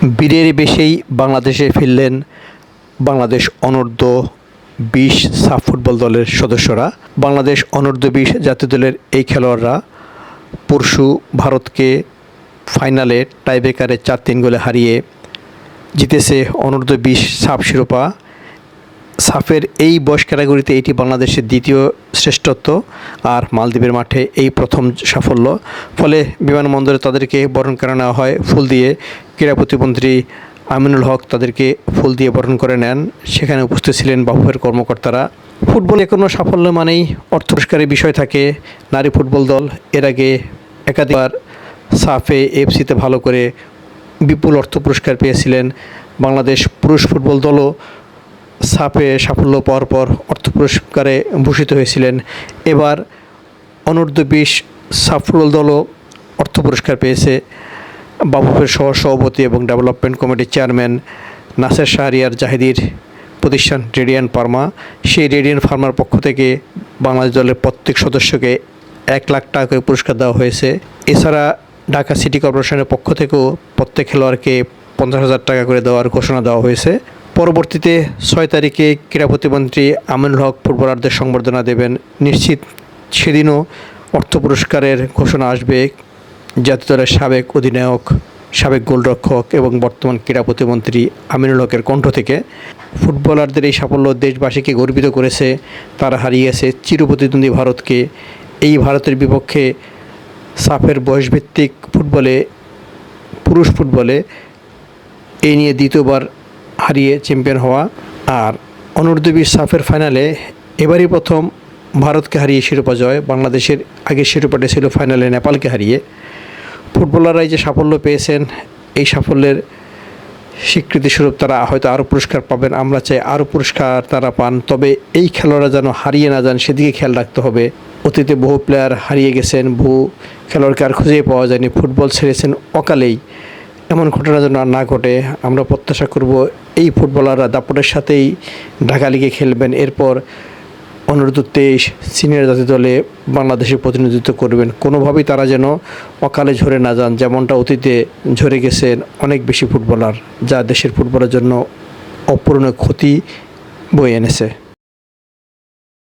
বীরের বেশেই বাংলাদেশে ফিরলেন বাংলাদেশ অনূর্ধ্ব-20 সাফ ফুটবল দলের সদস্যরা। বাংলাদেশ অনূর্ধ্ব-20 জাতীয় দলের এই খেলোয়াড়রা পরশু ভারতকে ফাইনালে টাইব্রেকারে 4-3 গোলে হারিয়ে জিতেছে অনূর্ধ্ব-20 সাফ শিরোপা। সাফের এই বয়স ক্যাটাগরিতে এটি বাংলাদেশের দ্বিতীয় শ্রেষ্ঠত্ব, আর মালদ্বীপের মাঠে এই প্রথম সাফল্য। ফলে বিমানবন্দরে তাদেরকে বরণ করে নেওয়া হয় ফুল দিয়ে। ক্রীড়া প্রতিমন্ত্রী আমিনুল হক তাদেরকে ফুল দিয়ে বরণ করে নেন। সেখানে উপস্থিত ছিলেন বাফুফের কর্মকর্তারা। ফুটবলে কোনো সাফল্য মানেই অর্থ পুরস্কারের বিষয় থাকে। নারী ফুটবল দল এর আগে একাধিকবার সাফে এফসিতে ভালো করে বিপুল অর্থ পুরস্কার পেয়েছিলেন। বাংলাদেশ পুরুষ ফুটবল দলও সাফে সাফল্য পাওয়ার পর অর্থ পুরস্কারে ভূষিত হয়েছিলেন। এবার অনূর্ধ্ব-20 সাফ ফুটবল দলও অর্থ পুরস্কার পেয়েছে। বাফুফের সভাপতি এবং ডেভেলপমেন্ট কমিটির চেয়ারম্যান নাসের শাহরিয়ার জাহিদির প্রতিষ্ঠান রেডিয়ান্ট ফার্মা, সেই রেডিয়ান্ট ফার্মার পক্ষ থেকে বাংলাদেশ দলের প্রত্যেক সদস্যকে 1 লাখ টাকা করে পুরস্কার দেওয়া হয়েছে। এছাড়া ঢাকা সিটি কর্পোরেশনের পক্ষ থেকেও প্রত্যেক খেলোয়াড়কে 50,000 টাকা করে দেওয়ার ঘোষণা দেওয়া হয়েছে। পরবর্তীতে 6 তারিখে ক্রীড়া প্রতিমন্ত্রী আমিনুল হক ফুটবলারদের সংবর্ধনা দেবেন। নিশ্চিত সেদিনও অর্থ পুরস্কারের ঘোষণা আসবে জাতীয় দলের সাবেক অধিনায়ক, সাবেক গোলরক্ষক এবং বর্তমান ক্রীড়া প্রতিমন্ত্রী আমিনুল হকের কণ্ঠ থেকে। ফুটবলারদের এই সাফল্য দেশবাসীকে গর্বিত করেছে। তারা হারিয়েছে চিরপ্রতিদ্বন্দ্বী ভারতকে। এই ভারতের বিপক্ষে সাফের বয়সভিত্তিক ফুটবলে, পুরুষ ফুটবলে এই নিয়ে দ্বিতীয়বার হারিয়ে চ্যাম্পিয়ন হওয়া। আর অনূর্ধ্ব-20 সাফের ফাইনালে এবারই প্রথম ভারতকে হারিয়ে শিরোপা জয়। বাংলাদেশের আগের শিরোপাটা ছিল ফাইনালে নেপালকে হারিয়ে। ফুটবলাররাই যে সাফল্য পেয়েছেন, এই সাফল্যের স্বীকৃতিস্বরূপ তারা হয়তো আরও পুরস্কার পাবেন। আমরা চাই আরও পুরস্কার তারা পান, তবে এই খেলোয়াড়রা যেন হারিয়ে না যান সেদিকে খেয়াল রাখতে হবে। অতীতে বহু প্লেয়ার হারিয়ে গেছেন, বহু খেলোয়াড়কে আর খুঁজেই পাওয়া যায়নি, ফুটবল ছেড়েছেন অকালেই। এমন ঘটনা যেন আর না ঘটে। আমরা প্রত্যাশা করব এই ফুটবলাররা দাপটের সাথেই ঢাকা লিগে খেলবেন, এরপর অনূর্ধ্ব-23 সিনিয়র জাতীয় দলে বাংলাদেশের প্রতিনিধিত্ব করবেন। কোনোভাবেই তারা যেন অকালে ঝরে না যান, যেমনটা অতীতে ঝরে গেছেন অনেক বেশি ফুটবলার, যা দেশের ফুটবলের জন্য অপূরণীয় ক্ষতি বয়ে এনেছে।